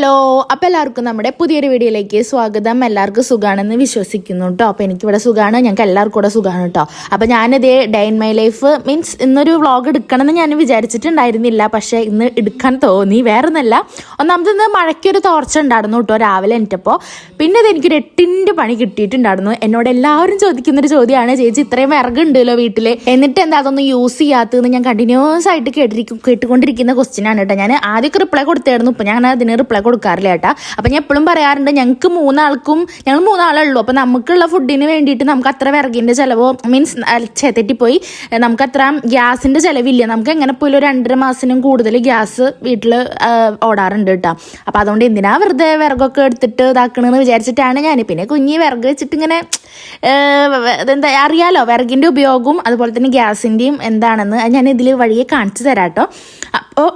Hello, അപ്പോൾ എല്ലാവർക്കും നമ്മുടെ പുതിയൊരു വീഡിയോയിലേക്ക് സ്വാഗതം. എല്ലാവർക്കും സുഖമാണെന്ന് വിശ്വസിക്കുന്നു കേട്ടോ. അപ്പോൾ എനിക്കിവിടെ സുഖമാണ്, ഞങ്ങൾക്ക് എല്ലാവർക്കും കൂടെ സുഖമാണ് കേട്ടോ. അപ്പോൾ ഞാനിതേ day in my life means ഇന്നൊരു വ്ളോഗ് എടുക്കണമെന്ന് ഞാൻ വിചാരിച്ചിട്ടുണ്ടായിരുന്നില്ല, പക്ഷേ ഇന്ന് എടുക്കാൻ തോന്നി. വേറെ ഒന്നല്ല, ഒന്നാമത് ഇന്ന് മഴയ്ക്കൊരു തോർച്ച ഉണ്ടായിരുന്നു കേട്ടോ രാവിലെ എണീറ്റപ്പോൾ. പിന്നെ ഇത് എനിക്കൊരു 8ൻ്റെ പണി കിട്ടിയിട്ടുണ്ടായിരുന്നു. എന്നോട് എല്ലാവരും ചോദിക്കുന്നൊരു ചോദ്യമാണ്, ചേച്ചി ഇത്രയും വിറകുണ്ടല്ലോ വീട്ടിൽ, എന്നിട്ട് എന്താ അതൊന്നും യൂസ് ചെയ്യാത്തതെന്ന് ഞാൻ കണ്ടിന്യൂസ് ആയിട്ട് കേട്ടുകൊണ്ടിരിക്കുന്ന ക്വസ്റ്റ്യൻ ആണ് കേട്ടോ. ഞാൻ ആദ്യമൊക്കെ റിപ്ലൈ കൊടുത്തായിരുന്നു, ഇപ്പോൾ ഞാൻ അതിന് റിപ്ലൈ കൊടുക്കാറില്ല കേട്ടാ. അപ്പം ഞാൻ എപ്പോഴും പറയാറുണ്ട്, ഞങ്ങൾ മൂന്നാളേ ഉള്ളൂ, അപ്പം നമുക്കുള്ള ഫുഡിന് വേണ്ടിയിട്ട് നമുക്ക് അത്ര വിറകിൻ്റെ ചിലവോ മീൻസ് തെറ്റിപ്പോയി, നമുക്കത്ര ഗ്യാസിൻ്റെ ചിലവില്ല. നമുക്ക് എങ്ങനെ പോലും ഒരു 2.5 മാസത്തിനും കൂടുതൽ ഗ്യാസ് വീട്ടിൽ ഓടാറുണ്ട് കേട്ടോ. അപ്പം അതുകൊണ്ട് എന്തിനാ വെറുതെ വിറകൊക്കെ എടുത്തിട്ട് ഇതാക്കണമെന്ന് വിചാരിച്ചിട്ടാണ് ഞാൻ. പിന്നെ കുഞ്ഞി വിറക് വെച്ചിട്ട് ഇങ്ങനെ എന്താ അറിയാലോ വിറകിൻ്റെ ഉപയോഗവും അതുപോലെ തന്നെ ഗ്യാസിൻ്റെയും എന്താണെന്ന് ഞാൻ ഇതിൽ വഴിയെ കാണിച്ചു തരാം കേട്ടോ. അപ്പോൾ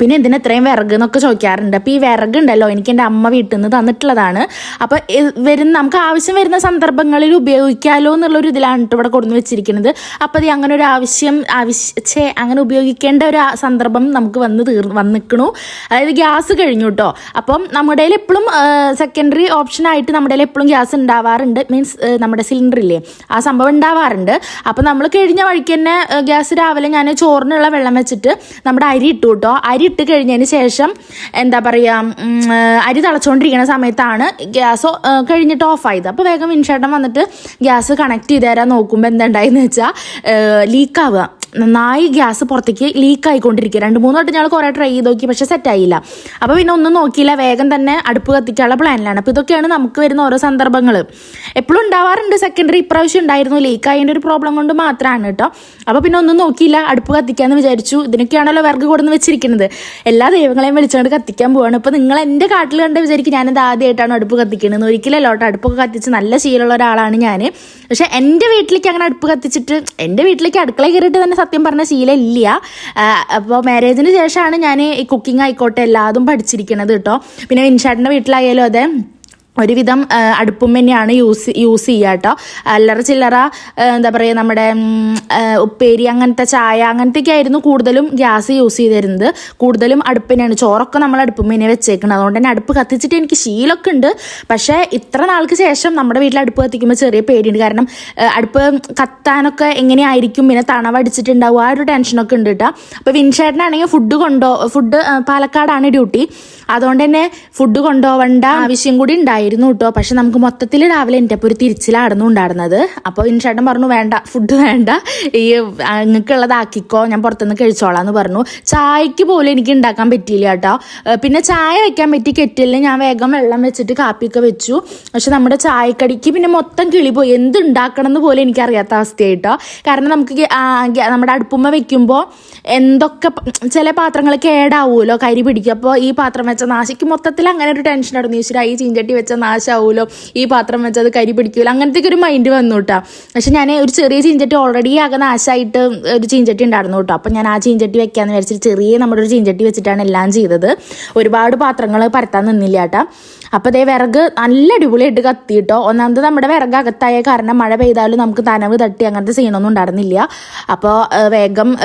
പിന്നെ എന്തിനാ ഇത്രയും വിറക് എന്നൊക്കെ ചോദിക്കാറുണ്ട്. അപ്പോൾ ഈ വിറകുണ്ടല്ലോ എനിക്ക് എൻ്റെ അമ്മ വീട്ടിൽ നിന്ന് തന്നിട്ടുള്ളതാണ്. അപ്പോൾ നമുക്ക് ആവശ്യം വരുന്ന സന്ദർഭങ്ങളിൽ ഉപയോഗിക്കാമല്ലോ എന്നുള്ളൊരു ഇതിലാണ് ഇവിടെ കൊടുന്ന് വെച്ചിരിക്കുന്നത്. അപ്പോൾ അത് അങ്ങനെ ഒരു അങ്ങനെ ഉപയോഗിക്കേണ്ട ഒരു സന്ദർഭം നമുക്ക് വന്നിക്കണു. അതായത് ഗ്യാസ് കഴിഞ്ഞു കേട്ടോ. അപ്പം നമ്മുടെ കയ്യിൽ എപ്പോഴും സെക്കൻഡറി ഓപ്ഷനായിട്ട് നമ്മുടെ കയ്യിൽ എപ്പോഴും ഗ്യാസ് ഉണ്ടാവാറുണ്ട്. മീൻസ് നമ്മുടെ സിലിണ്ടർ ഇല്ലേ, ആ സംഭവം ഉണ്ടാവാറുണ്ട്. അപ്പോൾ നമ്മൾ കഴിഞ്ഞ വഴിക്ക് തന്നെ ഗ്യാസ് രാവിലെ ഞാൻ ചോറിനുള്ള വെള്ളം വെച്ചിട്ട് നമ്മുടെ അരി ഇട്ടു കേട്ടോ. അരി ഇട്ട് കഴിഞ്ഞതിന് ശേഷം എന്താ പറയുക, അരി തിളച്ചുകൊണ്ടിരിക്കുന്ന സമയത്താണ് ഗ്യാസ് കഴിഞ്ഞിട്ട് ഓഫായത്. അപ്പോൾ വേഗം വിൻഷേട്ടൻ വന്നിട്ട് ഗ്യാസ് കണക്ട് ചെയ്ത് തരാൻ നോക്കുമ്പോൾ എന്താ ഉണ്ടായെന്ന് വെച്ചാൽ ലീക്കാവുക. നന്നായി ഗ്യാസ് പുറത്തേക്ക് ലീക്കായിക്കൊണ്ടിരിക്കുക. 2-3 വട്ടം ഞങ്ങൾ കുറേ ട്രൈ ചെയ്ത് നോക്കി, പക്ഷെ സെറ്റായില്ല. അപ്പോൾ പിന്നെ ഒന്നും നോക്കിയില്ല, വേഗം തന്നെ അടുപ്പ് കത്തിക്കാനുള്ള പ്ലാനിലാണ്. അപ്പോൾ ഇതൊക്കെയാണ് നമുക്ക് വരുന്ന ഓരോ സന്ദർഭങ്ങൾ. എപ്പോഴും ഉണ്ടാവാറുണ്ട് സെക്കൻഡറി, ഇപ്രാവശ്യം ഉണ്ടായിരുന്നു. ലീക്കായതിൻ്റെ ഒരു പ്രോബ്ലം കൊണ്ട് മാത്രമാണ് കേട്ടോ. അപ്പോൾ പിന്നെ ഒന്നും നോക്കിയില്ല, അടുപ്പ് കത്തിക്കാമെന്ന് വിചാരിച്ചു. ഇതിനൊക്കെയാണല്ലോ വിറക് കൊടുന്ന് വെച്ചിരിക്കുന്നത്. എല്ലാ ദൈവങ്ങളെയും വിളിച്ചുകൊണ്ട് കത്തിക്കാൻ പോവാണ്. ഇപ്പോൾ നിങ്ങൾ എൻ്റെ കാട്ടിൽ കണ്ട് വിചാരിക്കും ഞാനിത് ആദ്യമായിട്ടാണ് അടുപ്പ് കത്തിക്കുന്നത്. ഒരിക്കലല്ലോ കേട്ടോ, അടുപ്പൊക്കെ കത്തിച്ച് നല്ല ശീലമുള്ള ഒരാളാണ് ഞാൻ. പക്ഷെ എൻ്റെ വീട്ടിലേക്ക് അങ്ങനെ അടുപ്പ് കത്തിച്ചിട്ട് എൻ്റെ വീട്ടിലേക്ക് അടുക്കള കയറിയിട്ട് തന്നെ സത്യം പറഞ്ഞ ശീലം ഇല്ല. അപ്പോൾ മാരേജിന് ശേഷമാണ് ഞാൻ ഈ കുക്കിംഗ് ആയിക്കോട്ടെ എല്ലാതും പഠിച്ചിരിക്കുന്നത് കേട്ടോ. പിന്നെ വിൻഷാട്ടിൻ്റെ വീട്ടിലായാലും അതെ, ഒരുവിധം അടുപ്പും തന്നെയാണ് യൂസ് ചെയ്യുക കേട്ടോ. അല്ലറ ചില്ലറ എന്താ പറയുക, നമ്മുടെ ഉപ്പേരി അങ്ങനത്തെ ചായ അങ്ങനത്തെയൊക്കെ ആയിരുന്നു കൂടുതലും ഗ്യാസ് യൂസ് ചെയ്തിരുന്നത്. കൂടുതലും അടുപ്പ് തന്നെയാണ്. ചോറൊക്കെ നമ്മൾ അടുപ്പും തന്നെ വെച്ചേക്കുന്നത്. അതുകൊണ്ട് തന്നെ അടുപ്പ് കത്തിച്ചിട്ട് എനിക്ക് ശീലമൊക്കെ ഉണ്ട്. പക്ഷേ ഇത്ര നാൾക്ക് ശേഷം നമ്മുടെ വീട്ടിൽ അടുപ്പ് കത്തിക്കുമ്പോൾ ചെറിയ പേടിയുണ്ട്. കാരണം അടുപ്പ് കത്താനൊക്കെ എങ്ങനെയായിരിക്കും, പിന്നെ തണവടിച്ചിട്ടുണ്ടാവും, ആ ഒരു ടെൻഷനൊക്കെ ഉണ്ട് കേട്ടോ. അപ്പോൾ വിൻഷേട്ടനാണെങ്കിൽ ഫുഡ് പാലക്കാടാണ് ഡ്യൂട്ടി. അതുകൊണ്ട് തന്നെ ഫുഡ് കൊണ്ടുപോവേണ്ട ആവശ്യം കൂടി ഉണ്ടായിരുന്നു കേട്ടോ. പക്ഷെ നമുക്ക് മൊത്തത്തിൽ രാവിലെ എൻ്റെ അപ്പോൾ ഒരു തിരിച്ചിലായിരുന്നു ഉണ്ടായിരുന്നത്. അപ്പോൾ വിൻഷേട്ടൻ പറഞ്ഞു, വേണ്ട ഫുഡ് വേണ്ട, ഈ നിങ്ങൾക്കുള്ളതാക്കിക്കോ, ഞാൻ പുറത്തുനിന്ന് കഴിച്ചോളാം എന്ന് പറഞ്ഞു. ചായക്ക് പോലും എനിക്ക് ഉണ്ടാക്കാൻ പറ്റിയില്ല കേട്ടോ. പിന്നെ ചായ വെക്കാൻ പറ്റി കെറ്റിലിൽ ഞാൻ വേഗം വെള്ളം വെച്ചിട്ട് കാപ്പിയൊക്കെ വെച്ചു. പക്ഷെ നമ്മുടെ ചായക്കടിക്ക് പിന്നെ മൊത്തം കിളി പോയി. എന്തുണ്ടാക്കണം എന്ന് പോലും എനിക്കറിയാത്ത അവസ്ഥയായിട്ടോ. കാരണം നമുക്ക് നമ്മുടെ അടുപ്പുമ്മ വെക്കുമ്പോൾ എന്തൊക്കെ ചില പാത്രങ്ങൾ കേടാവുമല്ലോ, കരി പിടിക്കും. അപ്പോൾ ഈ പാത്രം വെച്ച നാശിക്ക് മൊത്തത്തിൽ അങ്ങനെ ഒരു ടെൻഷൻ ആയിരുന്നു. ഈശ്വര, ഈ ചീഞ്ചട്ടി വെച്ച നാശമാവുമല്ലോ, ഈ പാത്രം വെച്ചത് കരി പിടിക്കുമല്ലോ, അങ്ങനത്തെ ഒരു മൈൻഡ് വന്നു കേട്ടോ. പക്ഷെ ഞാൻ ഒരു ചെറിയ ചീഞ്ചട്ടി ഓൾറെഡി ആകെ നാശമായിട്ട് ഒരു ചീഞ്ചട്ടി ഉണ്ടായിരുന്നു കേട്ടോ. അപ്പം ഞാൻ ആ ചീഞ്ചട്ടി വെക്കാമെന്ന് വിചാരിച്ചിട്ട് ചെറിയ നമ്മുടെ ഒരു ചീഞ്ചട്ടി വെച്ചിട്ടാണ് എല്ലാം ചെയ്തത്. ഒരുപാട് പാത്രങ്ങൾ പരത്താൻ നിന്നില്ല കേട്ടോ. അപ്പോൾ അതേ വിറക് നല്ല അടിപൊളിയായിട്ട് കത്തി കേട്ടോ. ഒന്നാമത് നമ്മുടെ വിറക് അകത്തായ കാരണം മഴ പെയ്താലും നമുക്ക് നനവ് തട്ടി അങ്ങനത്തെ സീനൊന്നും ഉണ്ടായിരുന്നില്ല. അപ്പോൾ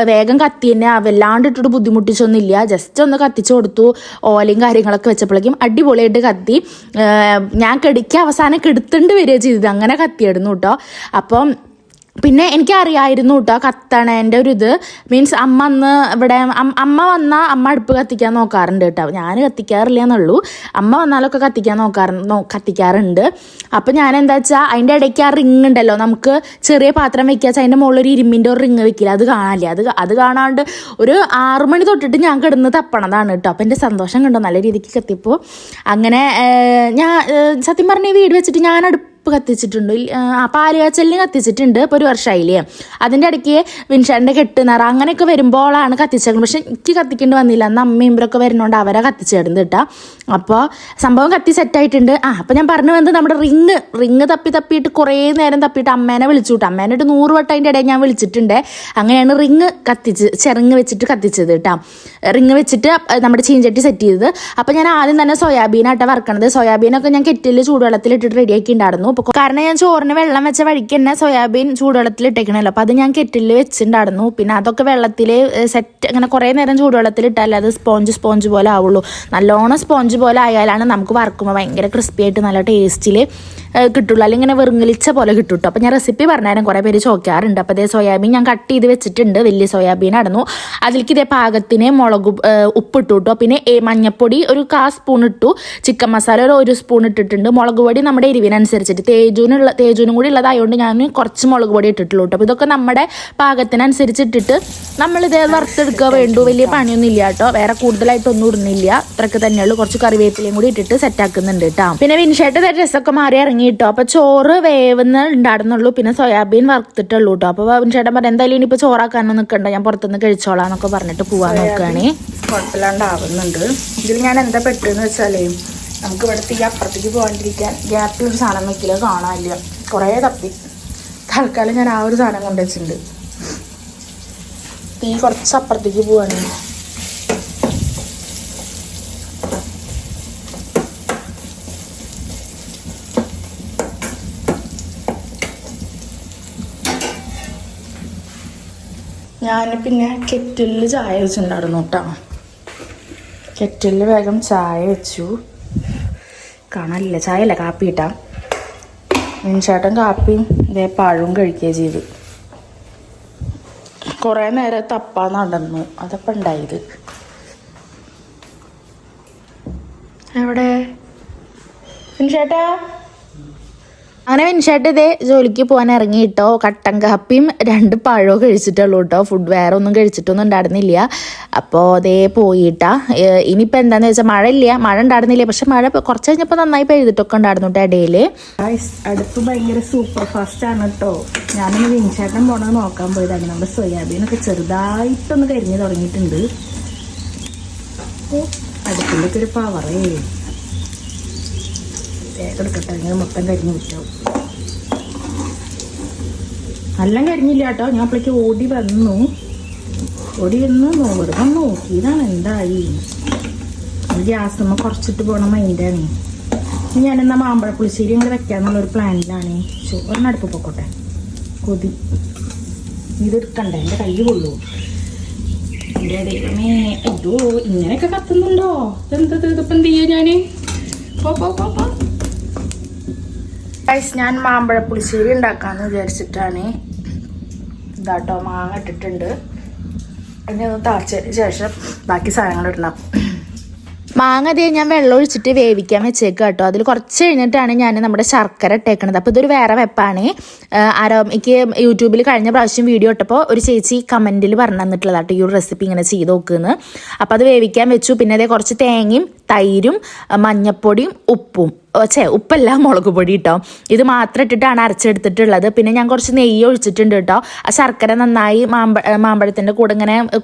വേഗം കത്തി തന്നെ വല്ലാണ്ട് ഇട്ടിട്ട് ബുദ്ധിമുട്ടിച്ചൊന്നുമില്ല. ജസ്റ്റ് ഒന്ന് കത്തിച്ചു കൊടുത്തു, ഓലയും കാര്യങ്ങളൊക്കെ വെച്ചപ്പോഴേക്കും അടിപൊളിയായിട്ട് കത്തി. ഞാൻ അവസാനം കെടുത്തേണ്ടി വരിക ചെയ്തത്, അങ്ങനെ കത്തിയായിരുന്നു കേട്ടോ. അപ്പം പിന്നെ എനിക്കറിയായിരുന്നു കേട്ടോ കത്തണേൻ്റെ ഒരു ഇത്. മീൻസ് അമ്മ അമ്മ വന്നാൽ അമ്മ അടുപ്പ് കത്തിക്കാൻ നോക്കാറുണ്ട് കേട്ടോ. ഞാൻ കത്തിക്കാറില്ല എന്നുള്ളൂ, അമ്മ വന്നാലൊക്കെ കത്തിക്കാറുണ്ട്. അപ്പം ഞാൻ എന്താ വെച്ചാൽ അതിൻ്റെ ഇടയ്ക്ക് ആ റിങ് ഉണ്ടല്ലോ, നമുക്ക് ചെറിയ പാത്രം വെക്കുക വെച്ചാൽ അതിൻ്റെ മുകളിൽ ഒരു ഇരുമ്പിൻ്റെ ഒരു റിങ് വെക്കില്ല, അത് കാണാനില്ല. അത് കാണാണ്ട് ഒരു 6 മണി തൊട്ടിട്ട് ഞാൻ കിടന്ന് തപ്പണതാണ് കേട്ടോ. അപ്പം എൻ്റെ സന്തോഷം കണ്ടോ, നല്ല രീതിക്ക് കത്തിപ്പോൾ. അങ്ങനെ ഞാൻ സത്യം പറഞ്ഞ ഈ വീട് വെച്ചിട്ട് ഞാൻ അടുപ്പ് കത്തിച്ചിട്ടുണ്ട്, പാലുകാച്ചലിന് കത്തിച്ചിട്ടുണ്ട്. ഇപ്പോൾ 1 വർഷമായില്ലേ. അതിൻ്റെ ഇടയ്ക്ക് വിൻഷാൻ്റെ കെട്ടുനിറ അങ്ങനെയൊക്കെ വരുമ്പോഴാണ് കത്തിച്ചേക്കുന്നത്. പക്ഷെ എനിക്ക് കത്തിക്കേണ്ടി വന്നില്ല, അന്ന് അമ്മയും ഇവരൊക്കെ വരുന്നതുകൊണ്ട് അവരെ കത്തിച്ചേർന്ന് കേട്ടോ. അപ്പോൾ സംഭവം കത്തി സെറ്റായിട്ടുണ്ട്. അപ്പോൾ ഞാൻ പറഞ്ഞു വന്നത് നമ്മുടെ റിങ് തപ്പിയിട്ട് കുറേ നേരം തപ്പിയിട്ട് അമ്മേനെ വിളിച്ചു കേട്ടോ. അമ്മേനെ ഒരു 100 വട്ടം അതിൻ്റെ ഇടയിൽ ഞാൻ വിളിച്ചിട്ടുണ്ട്. അങ്ങനെയാണ് റിങ് ചെറിങ് വെച്ചിട്ട് കത്തിച്ചത് കേട്ടോ. റിങ് വെച്ചിട്ട് നമ്മുടെ ചീഞ്ചട്ടി സെറ്റ് ചെയ്തത്. അപ്പോൾ ഞാൻ ആദ്യം തന്നെ സോയാബീനായിട്ട് വറക്കണത്. സോയാബീനൊക്കെ ഞാൻ കെറ്റിൽ ചൂടുവെള്ളത്തിലിട്ടിട്ട് റെഡിയാക്കി ഉണ്ടായിരുന്നു. കാരണം ഞാൻ ചോറിന് വെള്ളം വെച്ച വഴിക്ക് തന്നെ സോയാബീൻ ചൂടുവെള്ളത്തിൽ ഇട്ടേക്കണല്ലോ. അപ്പോൾ അത് ഞാൻ കെറ്റിലിൽ വെച്ചിട്ടുണ്ടായിരുന്നു. പിന്നെ അതൊക്കെ വെള്ളത്തിൽ സെറ്റ് അങ്ങനെ കുറേ നേരം ചൂടുവെള്ളത്തിൽ ഇട്ടാലേ അത് സ്പോഞ്ച് പോലെ ആവുള്ളൂ. നല്ലോണം സ്പോഞ്ച് പോലെ ആയാലാണ് നമുക്ക് വറുക്കുമ്പോൾ ഭയങ്കര ക്രിസ്പി ആയിട്ട് നല്ല ടേസ്റ്റിൽ കിട്ടുള്ളൂ. അല്ലെങ്കിൽ ഇങ്ങനെ വെറുങ്ങലിച്ച പോലെ കിട്ടും കേട്ടോ. അപ്പോൾ ഞാൻ റെസിപ്പി പറഞ്ഞാലും കുറേ പേര് ചോദിക്കാറുണ്ട്. അപ്പോൾ അതേ സോയാബീൻ ഞാൻ കട്ട് ചെയ്ത് വെച്ചിട്ടുണ്ട്. വലിയ സോയാബീൻ ആയിരുന്നു. അതിലേക്ക് ഇതേ പാകത്തിന് ഉപ്പിട്ടു കേട്ടോ. പിന്നെ മഞ്ഞപ്പൊടി ഒരു 1/4 സ്പൂൺ ഇട്ടു. ചിക്കൻ മസാല ഒരു സ്പൂൺ ഇട്ടിട്ടുണ്ട്. മുളക് പൊടി നമ്മുടെ എരിവിനനുസരിച്ചിട്ട് തേജൂനും കൂടി ഉള്ളതായതുകൊണ്ട് ഞാൻ കുറച്ച് മുളക് പൊടി ഇട്ടിട്ടുള്ളൂ കേട്ടോ. അപ്പോൾ ഇതൊക്കെ നമ്മുടെ പാകത്തിനനുസരിച്ച് ഇട്ടിട്ട് നമ്മളിത് വറുത്തെടുക്കുക വേണ്ടു. വലിയ പണിയൊന്നും ഇല്ല കേട്ടോ. വേറെ കൂടുതലായിട്ടൊന്നും ഇടുന്നില്ല. ഇത്രയൊക്കെ തന്നെയുള്ളൂ. കുറച്ച് കറിവേപ്പിലയും കൂടി ഇട്ടിട്ട് സെറ്റാക്കുന്നുണ്ട് കേട്ടോ. പിന്നെ വിൻഷേട്ട് ഡ്രസ്സൊക്കെ മാറി ഇറങ്ങി കേട്ടോ. അപ്പോൾ ചോറ് ഉണ്ടായിരുന്നുള്ളൂ. പിന്നെ സോയാബീൻ വറുത്തിട്ടുള്ളൂ കേട്ടോ. അപ്പോൾ വിൻഷേട്ടൻ പറഞ്ഞു എന്തായാലും ഇനിയിപ്പോൾ ചോറാക്കാനൊന്നും നിൽക്കണ്ട, ഞാൻ പുറത്തുനിന്ന് കഴിച്ചോളാം എന്നൊക്കെ പറഞ്ഞിട്ട് പോവാൻ നോക്കുകയാണേ. കുഴപ്പമില്ലാണ്ടാവുന്നുണ്ട്. ഇതിൽ ഞാൻ എന്താ പെട്ടെന്ന് വെച്ചാലേ നമുക്ക് ഇവിടുത്തെ ഈ അപ്പുറത്തേക്ക് പോകാണ്ടിരിക്കാൻ ഗ്യാപ്പിലൊരു സാധനം വെക്കില്ല, കാണാനില്ല. കുറേ തപ്പി തൽക്കാലം ഞാൻ ആ ഒരു സാധനം കൊണ്ടുവച്ചിട്ടുണ്ട്. തീ കുറച്ച് അപ്പുറത്തേക്ക് പോവാണ്. ഞാൻ പിന്നെ കെറ്റിലിൽ ചായ വെച്ചിട്ടുണ്ടായിരുന്നു കേട്ടോ. കെറ്റിലിൽ വേഗം ചായ വെച്ചു. കാണാനില്ല, ചായ അല്ല കാപ്പി ഇട്ടാ. മിൻചേട്ടൻ കാപ്പിയും ഇതേ പഴവും കഴിക്കുകയും ചെയ്തു. കുറേ നേരം തപ്പാൻ നടന്നു. അതപ്പം ഉണ്ടായത്. എവിടെ മിൻചേട്ടാ? അങ്ങനെ വിൻഷേട്ട് ഇതേ ജോലിക്ക് പോകാൻ ഇറങ്ങി കേട്ടോ. കട്ടൻ കാപ്പിയും 2 പഴവും കഴിച്ചിട്ടുള്ളൂ കേട്ടോ. ഫുഡ് വേറെ ഒന്നും കഴിച്ചിട്ടൊന്നും ഉണ്ടായിരുന്നില്ല. അപ്പോൾ അതേ പോയിട്ടാ. ഇനിയിപ്പോൾ എന്താണെന്ന് വെച്ചാൽ മഴ ഉണ്ടായിരുന്നില്ല. പക്ഷെ മഴ കുറച്ച് കഴിഞ്ഞപ്പോൾ നന്നായി പെയ്തിട്ടൊക്കെ ഉണ്ടായിരുന്നു കേട്ടോ ഇടയിൽ. അടുപ്പ് ഭയങ്കര സൂപ്പർ ഫാസ്റ്റ് ആണ് കേട്ടോ. ഞാനിന്ന് വിൻഷേട്ടൻ പോണത് നോക്കാൻ പോയതാണ്. നമ്മുടെ സോയാബീനൊക്കെ ചെറുതായിട്ടൊന്ന് കരിഞ്ഞ് തുടങ്ങിയിട്ടുണ്ട്. അടുപ്പിൻ്റെ ഒക്കെ ഒരു പവറേ. എടുക്കട്ടെ, അല്ലെങ്കിൽ മൊത്തം കരിഞ്ഞ് വിറ്റാവും. നല്ല കരിഞ്ഞില്ല കേട്ടോ. ഞാൻ അപ്പോഴേക്ക് ഓടി വന്നു വെറുതെ നോക്കിയതാണ് എന്തായി. ഗ്യാസമ്മ കുറച്ചിട്ട് പോകണ മൈൻഡാണ്. ഞാനെന്നാ മാമ്പഴ പുളിശ്ശേരി അങ്ങനെ വെക്കാന്നുള്ളൊരു പ്ലാനിലാണ്. ഒരെണ്ണടുപ്പ് പൊക്കോട്ടെ. കൊതി ഇതെടുക്കണ്ടേ, എൻ്റെ കൈ കൊള്ളൂ. എൻ്റെ ദൈവമേ, അയ്യോ ഇങ്ങനെയൊക്കെ കത്തുന്നുണ്ടോ? ഇതെന്തത്? ഇതിപ്പം എന്ത് ചെയ്യാ ഞാൻ? പോ ഞാൻ മാമ്പഴ പുളിശ്ശേരി ഉണ്ടാക്കാമെന്ന് വിചാരിച്ചിട്ടാണ്. ഇതാട്ടോ മാങ്ങ ഇട്ടിട്ടുണ്ട്. ഇനി ഒന്ന് തളച്ചതിന് ശേഷം ബാക്കി സാധനങ്ങൾ ഇടണം. മാങ്ങ അതേ ഞാൻ വെള്ളം ഒഴിച്ചിട്ട് വേവിക്കാൻ വെച്ചേക്കാം കേട്ടോ. അതിൽ കുറച്ച് കഴിഞ്ഞിട്ടാണ് ഞാൻ നമ്മുടെ ശർക്കര ഇട്ടേക്കണത്. അപ്പോൾ ഇതൊരു വേറെ വെപ്പാണ്. എനിക്ക് യൂട്യൂബിൽ കഴിഞ്ഞ പ്രാവശ്യം വീഡിയോ ഇട്ടപ്പോൾ ഒരു ചേച്ചി കമൻറ്റിൽ പറഞ്ഞു തന്നിട്ടുള്ളതാട്ടോ ഈ ഒരു റെസിപ്പി ഇങ്ങനെ ചെയ്ത് നോക്കുമെന്ന്. അപ്പോൾ അത് വേവിക്കാൻ വെച്ചു. പിന്നെ അതേ കുറച്ച് തേങ്ങയും തൈരും മഞ്ഞപ്പൊടിയും ഉപ്പല്ല മുളക് പൊടി കേട്ടോ. ഇത് മാത്രം ഇട്ടിട്ടാണ് അരച്ചെടുത്തിട്ടുള്ളത്. പിന്നെ ഞാൻ കുറച്ച് നെയ്യ് ഒഴിച്ചിട്ടുണ്ട് കേട്ടോ. ആ ശർക്കര നന്നായി മാമ്പഴത്തിൻ്റെ കൂടെ ഇങ്ങനെ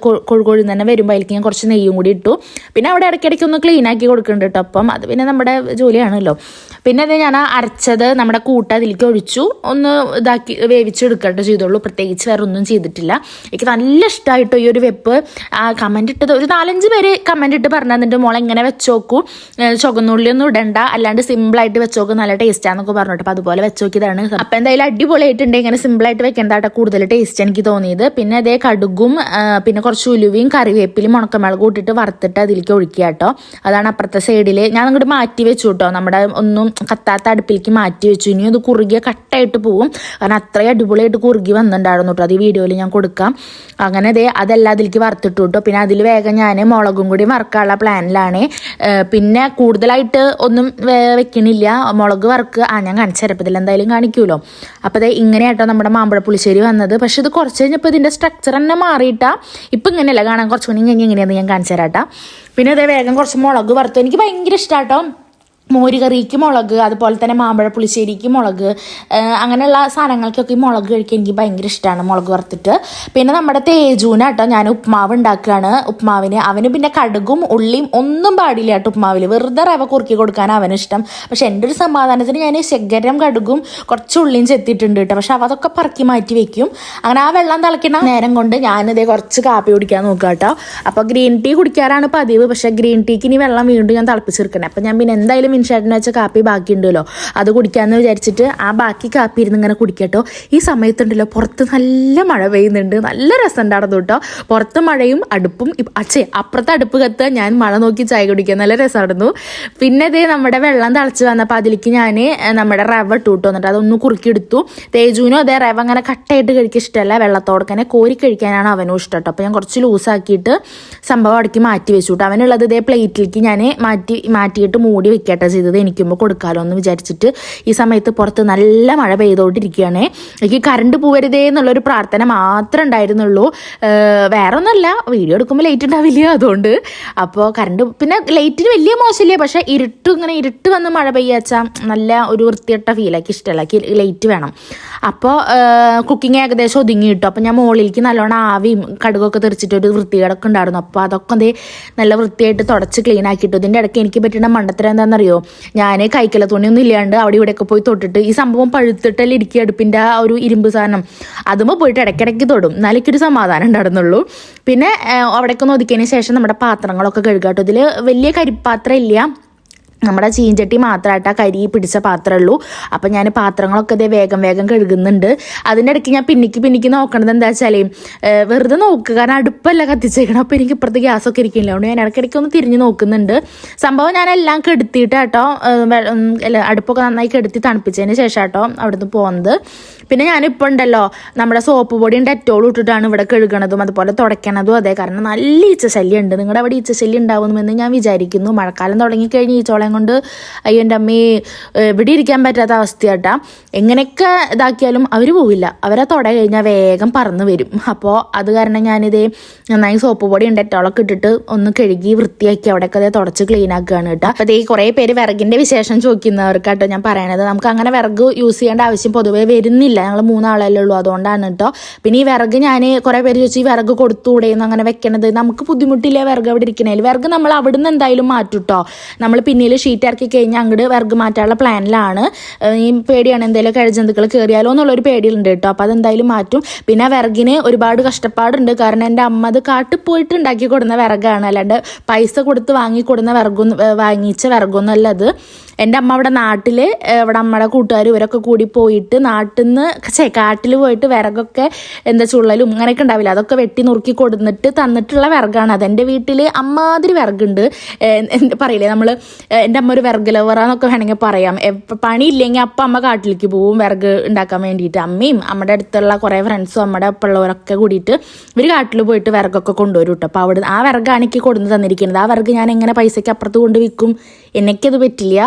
കൊഴുകൊഴുന്ന് തന്നെ വരുമ്പോൾ അതിലേക്ക് ഞാൻ കുറച്ച് നെയ്യും കൂടി ഇട്ടു. പിന്നെ അവിടെ ഇടയ്ക്കിടയ്ക്ക് ഒന്ന് ക്ലീൻ ആക്കി കൊടുക്കുന്നുണ്ട് കേട്ടോ. അപ്പം അത് പിന്നെ നമ്മുടെ ജോലിയാണല്ലോ. പിന്നെ അത് ഞാൻ അരച്ചത് നമ്മുടെ കൂട്ട അതിലേക്ക് ഒഴിച്ചു. ഒന്ന് ഇതാക്കി വേവിച്ചെടുക്കട്ടെ ചെയ്തോളൂ. പ്രത്യേകിച്ച് വേറെ ഒന്നും ചെയ്തിട്ടില്ല. എനിക്ക് നല്ല ഇഷ്ടമായിട്ടോ ഈ ഒരു വെപ്പ്. കമൻറ്റ് ഇട്ടത് ഒരു 4-5 പേര് കമൻറ്റ് ഇട്ട് പറഞ്ഞു തന്നിട്ട് മോളെ എങ്ങനെ വെച്ചോക്കൂ, ചുവന്നുള്ളിയൊന്നും ഇടണ്ട, അല്ലാണ്ട് സിമ്പിളായിട്ട് വെച്ചോക്കും, നല്ല ടേസ്റ്റാന്നൊക്കെ പറഞ്ഞിട്ട്. അപ്പോൾ അതുപോലെ വെച്ചോക്കിയതാണ്. അപ്പം എന്തായാലും അടിപൊളിയായിട്ടുണ്ട്. ഇങ്ങനെ സിമ്പിളായിട്ട് വെക്കേണ്ടതാട്ടോ കൂടുതൽ ടേസ്റ്റ് എനിക്ക് തോന്നിയത്. പിന്നെ അതേ കടുകും പിന്നെ കുറച്ച് ഉലുവയും കറിവേപ്പിലും ഉണക്കമുളകും ഇട്ടിട്ട് വറുത്തിട്ട് അതിലേക്ക് ഒഴിക്കുക കേട്ടോ. അതാണ് അപ്പുറത്തെ സൈഡിൽ ഞാൻ അങ്ങോട്ട് മാറ്റി വെച്ചു കേട്ടോ. നമ്മുടെ ഒന്നും കത്താത്ത അടുപ്പിലേക്ക് മാറ്റി വെച്ചു. ഇനി അത് കുറുകിയ കട്ടായിട്ട് പോവും. കാരണം അത്രയും അടിപൊളിയായിട്ട് കുറുകി വന്നിട്ടുണ്ടായിരുന്നു കേട്ടോ. അത് ഈ വീഡിയോയിൽ ഞാൻ കൊടുക്കാം. അങ്ങനെ അതെല്ലാം അതിലേക്ക് വറുത്തിട്ടു കേട്ടോ. പിന്നെ അതിൽ വേഗം ഞാൻ മുളകും കൂടി വറുക്കാനുള്ള പ്ലാനിലാണ്. പിന്നെ കൂടുതലായിട്ട് ഒന്നും വെക്കണില്ല. മുളക് വറുക്കുക ഞാൻ കാണിച്ചു തരപ്പതില്ല, എന്തായാലും കാണിക്കുമല്ലോ. അപ്പോൾ ഇങ്ങനെയാട്ടോ നമ്മുടെ മാമ്പഴ പുളിശ്ശേരി വന്നത്. പക്ഷെ ഇത് കുറച്ച് കഴിഞ്ഞപ്പോൾ ഇതിൻ്റെ സ്ട്രക്ചർ തന്നെ മാറിയിട്ടാ. ഇപ്പം ഇങ്ങനെയല്ല കാണാൻ, കുറച്ച് മണി കഴിഞ്ഞ് എങ്ങനെയാണെന്ന് ഞാൻ കാണിച്ചു തരാട്ടാ. പിന്നെ വേഗം കുറച്ച് മുളക് വറുത്തു. എനിക്ക് ഭയങ്കര ഇഷ്ടമാട്ടോ മോരുകറിക്ക് മുളക്, അതുപോലെ തന്നെ മാമ്പഴ പുളിശ്ശേരിക്ക് മുളക്, അങ്ങനെയുള്ള സാധനങ്ങൾക്കൊക്കെ ഈ മുളക് കഴിക്കാൻ എനിക്ക് ഭയങ്കര ഇഷ്ടമാണ്, മുളക് വറുത്തിട്ട്. പിന്നെ നമ്മുടെ തേജൂനാട്ടോ ഞാൻ ഉപ്മാവ് ഉണ്ടാക്കുകയാണ്. അവന് പിന്നെ കടുകും ഉള്ളിയും ഒന്നും പാടില്ല കേട്ടോ ഉപ്മാവിൽ. വെറുതെ റവ കുറുക്കി കൊടുക്കാൻ അവനിഷ്ടം. പക്ഷെ എൻ്റെ ഒരു സമാധാനത്തിന് ഞാൻ ശകരം കടുകും കുറച്ച് ഉള്ളിയും ചെത്തിയിട്ടുണ്ട് കേട്ടോ. പക്ഷെ അതൊക്കെ പറക്കി മാറ്റി വെക്കും. അങ്ങനെ ആ വെള്ളം തിളയ്ക്കുന്ന നേരം കൊണ്ട് ഞാനിതേ കുറച്ച് കാപ്പി കുടിക്കാൻ നോക്കുക കേട്ടോ. അപ്പോൾ ഗ്രീൻ ടീ കുടിക്കാറാണ് പതിവ്. പക്ഷേ ഗ്രീൻ ടീക്ക് ഇനി വെള്ളം വീണ്ടും ഞാൻ തിളപ്പിച്ചെടുക്കണേ. അപ്പം ഞാൻ പിന്നെ എന്തായാലും വിൻഷേട്ടന് വെച്ച കാപ്പി ബാക്കിയുണ്ടല്ലോ, അത് കുടിക്കാമെന്ന് വിചാരിച്ചിട്ട് ആ ബാക്കി കാപ്പി ഇരുന്ന് ഇങ്ങനെ കുടിക്കട്ടോ. ഈ സമയത്തുണ്ടല്ലോ പുറത്ത് നല്ല മഴ പെയ്യുന്നുണ്ട്, നല്ല രസം ഉണ്ടായിരുന്നു കേട്ടോ. പുറത്ത് മഴയും അടുപ്പും അപ്പുറത്തെ അടുപ്പ് കത്ത് ഞാൻ മഴ നോക്കി ചായ കുടിക്കാൻ നല്ല രസമായിരുന്നു. പിന്നെ ഇതേ നമ്മുടെ വെള്ളം തിളച്ച് വന്നപ്പോൾ അതിലേക്ക് ഞാൻ നമ്മുടെ റവ ഇട്ടു വന്നിട്ട് അതൊന്ന് കുറുക്കിയെടുത്തു. തേജുവിനും അതേ റവ അങ്ങനെ കട്ടയായിട്ട് കഴിക്കാൻ ഇഷ്ടമല്ല, വെള്ളത്തോടെ തന്നെ കോരി കഴിക്കാനാണ് അവനും ഇഷ്ടം കേട്ടോ. അപ്പോൾ ഞാൻ കുറച്ച് ലൂസാക്കിയിട്ട് സംഭവം അടക്കി മാറ്റി വെച്ചു കേട്ടോ. അവനുള്ളത് ഇതേ പ്ലേറ്റിലേക്ക് ഞാൻ മാറ്റിയിട്ട് മൂടി വെക്കട്ടെ ചെയ്തത്, എനിക്കുമ്പോൾ കൊടുക്കാമല്ലോ എന്ന് വിചാരിച്ചിട്ട്. ഈ സമയത്ത് പുറത്ത് നല്ല മഴ പെയ്തുകൊണ്ടിരിക്കുകയാണ്. എനിക്ക് കറണ്ട് പോകരുതേ എന്നുള്ളൊരു പ്രാർത്ഥന മാത്രമേ ഉണ്ടായിരുന്നുള്ളൂ, വേറെ ഒന്നുമല്ല, വീഡിയോ എടുക്കുമ്പോൾ ലൈറ്റ് ഉണ്ടാവില്ല അതുകൊണ്ട്. അപ്പോൾ കറണ്ട് പിന്നെ ലൈറ്റിന് വലിയ മോശമില്ല, പക്ഷേ ഇരുട്ട് വന്ന് മഴ പെയ്യാച്ചാൽ നല്ല ഒരു വൃത്തിയിട്ട ഫീലാക്കി ഇഷ്ടമല്ല, ലൈറ്റ് വേണം. അപ്പോൾ കുക്കിംഗ് ഏകദേശം ഒതുങ്ങി കിട്ടും. അപ്പോൾ ഞാൻ മുകളിലേക്ക് നല്ലോണം ആവിയും കടുകൊക്കെ തെറിച്ചിട്ട് ഒരു വൃത്തികേടൊക്കെ ഉണ്ടായിരുന്നു. അപ്പോൾ അതൊക്കെ നല്ല വൃത്തിയായിട്ട് തുടച്ച് ക്ലീൻ ആക്കിയിട്ടു. ഇതിൻ്റെ ഇടയ്ക്ക് എനിക്ക് പറ്റുന്ന മണ്ടത്തരം എന്താണെന്നറിയോ, ഞാൻ കൈക്കല തുണിയൊന്നും ഇല്ലാണ്ട് അവിടെ ഇവിടെയൊക്കെ പോയി തൊട്ടിട്ട് ഈ സംഭവം പഴുത്തിട്ടല്ലേ ഇടുക്കി അടുപ്പിൻ്റെ ആ ഒരു ഇരുമ്പ് സാധനം അതുമ്പോൾ പോയിട്ട് ഇടയ്ക്കിടയ്ക്ക് തൊടും, എന്നാലേക്കൊരു സമാധാനം ഉണ്ടായിരുന്നുള്ളൂ. പിന്നെ അവിടേക്ക് ഒന്ന് ഒതുക്കിയതിന് ശേഷം നമ്മുടെ പാത്രങ്ങളൊക്കെ കഴുകാട്ടോ. ഇതിൽ വലിയ കരിപ്പാത്രം ഇല്ല, നമ്മുടെ ചീഞ്ചട്ടി മാത്രമായിട്ട് ആ കരി പിടിച്ച പാത്രമേ ഉള്ളൂ. അപ്പം ഞാൻ പാത്രങ്ങളൊക്കെ ഇതേ വേഗം കഴുകുന്നുണ്ട്. അതിൻ്റെ ഇടയ്ക്ക് ഞാൻ പിന്നിക്ക് നോക്കണത് എന്താ വെച്ചാൽ വെറുതെ നോക്കുക, കാരണം അടുപ്പല്ല കത്തിച്ചേക്കണം. അപ്പോൾ എനിക്ക് ഇപ്പുറത്ത് ഗ്യാസൊക്കെ ഇരിക്കില്ല, അതുകൊണ്ട് ഞാൻ ഇടയ്ക്കിടയ്ക്ക് ഒന്ന് തിരിഞ്ഞ് നോക്കുന്നുണ്ട്. സംഭവം ഞാൻ എല്ലാം കെടുത്തിയിട്ട് കേട്ടോ, അടുപ്പൊക്കെ നന്നായി കെടുത്തി തണുപ്പിച്ചതിന് ശേഷം കേട്ടോ അവിടുന്ന് പോകുന്നത്. പിന്നെ ഞാനിപ്പോൾ ഉണ്ടല്ലോ നമ്മുടെ സോപ്പ് പൊടിയും ഡെറ്റോളും ഇട്ടിട്ടാണ് ഇവിടെ കഴുകണതും അതുപോലെ തുടയ്ക്കണതും. അതേ, കാരണം നല്ല ഈച്ചശല്യം ഉണ്ട്. നിങ്ങളുടെ അവിടെ ഈച്ചശല്യം ഉണ്ടാവുമെന്ന് ഞാൻ വിചാരിക്കുന്നു. മഴക്കാലം തുടങ്ങിക്കഴിഞ്ഞ് ഈച്ചോളെ കൊണ്ട് അയ്യോ എൻ്റെ അമ്മയെ ഇവിടെ ഇരിക്കാൻ പറ്റാത്ത അവസ്ഥയാട്ടാ. എങ്ങനെയൊക്കെ ഇതാക്കിയാലും അവർ പോവില്ല, അവരെ തുട കഴിഞ്ഞാൽ വേഗം പറന്ന് വരും. അപ്പോൾ അത് കാരണം ഞാനിതേ നന്നായി സോപ്പ് പൊടിയും ഡെറ്റോളൊക്കെ ഇട്ടിട്ട് ഒന്ന് കഴുകി വൃത്തിയാക്കി അവിടെയൊക്കെ അതേ തുടച്ച് ക്ലീൻ ആക്കുകയാണ് കേട്ടോ. അപ്പോൾ അതേ കുറേ പേര് വിറകിൻ്റെ വിശേഷം ചോദിക്കുന്നവർക്കാട്ടോ ഞാൻ പറയണത്. നമുക്ക് അങ്ങനെ വിറക് യൂസ് ചെയ്യേണ്ട ആവശ്യം പൊതുവേ വരുന്നില്ല, ഞങ്ങൾ 3 ആളല്ലേ ഉള്ളൂ, അതുകൊണ്ടാണ് കേട്ടോ. പിന്നെ ഈ വിറക് ഞാൻ കുറേ പേര് ചോദിച്ചു ഈ വിറക് കൊടുത്തുകൂടെയെന്ന് അങ്ങനെ വെക്കണത്. നമുക്ക് ബുദ്ധിമുട്ടില്ല വിറക് അവിടെ ഇരിക്കണേൽ. വിറക് നമ്മൾ അവിടുന്ന് എന്തായാലും മാറ്റും കേട്ടോ. നമ്മൾ പിന്നിൽ ഷീറ്റ് ഇറക്കി കഴിഞ്ഞാൽ അങ്ങോട്ട് വിറക് മാറ്റാനുള്ള പ്ലാനിലാണ്. ഈ പേടിയാണ് എന്തെങ്കിലും കിഴജന്തുക്കൾ കയറിയാലോ എന്നുള്ളൊരു പേടിയുണ്ട് കേട്ടോ. അപ്പോൾ അതെന്തായാലും മാറ്റും. പിന്നെ വിറകിന് ഒരുപാട് കഷ്ടപ്പാടുണ്ട്, കാരണം എൻ്റെ അമ്മ അത് കാട്ടിൽ പോയിട്ട് ഉണ്ടാക്കി കൊടുക്കുന്ന വിറകാണ്, അല്ലാണ്ട് പൈസ കൊടുത്ത് വാങ്ങിക്കൊടുന്ന വാങ്ങിച്ച വിറകൊന്നും അല്ല അത്. എൻ്റെ അമ്മ അവിടെ നാട്ടിൽ ഇവിടെ അമ്മയുടെ കൂട്ടുകാർ ഇവരൊക്കെ കൂടി പോയിട്ട് കാട്ടിൽ പോയിട്ട് വിറകൊക്കെ എന്താ ചുള്ളലും അങ്ങനെയൊക്കെ ഉണ്ടാവില്ല, അതൊക്കെ വെട്ടി നുറുക്കി കൊടുത്തിട്ട് തന്നിട്ടുള്ള വിറകാണ് അത്. എൻ്റെ വീട്ടിൽ അമ്മാതിരി വിറകുണ്ട്. പറയില്ലേ നമ്മൾ എൻ്റെ അമ്മ ഒരു വിറക് ലവറാന്നൊക്കെ വേണമെങ്കിൽ പറയാം. പണിയില്ലെങ്കിൽ അപ്പം അമ്മ കാട്ടിലേക്ക് പോവും വിറക് ഉണ്ടാക്കാൻ വേണ്ടിയിട്ട്. അമ്മയും നമ്മുടെ അടുത്തുള്ള കുറേ ഫ്രണ്ട്സും നമ്മുടെ ഒപ്പമുള്ളവരൊക്കെ കൂടിയിട്ട് ഇവർ കാട്ടിൽ പോയിട്ട് വിറകൊക്കെ കൊണ്ടുവരും കേട്ടോ. അപ്പോൾ അവിടെ ആ വിറകാണ് എനിക്ക് കൊടുന്ന് തന്നിരിക്കുന്നത്. ആ വിറക് ഞാൻ എങ്ങനെ പൈസയ്ക്ക് അപ്പുറത്ത് കൊണ്ട് വിൽക്കും? എനിക്കത് പറ്റില്ല,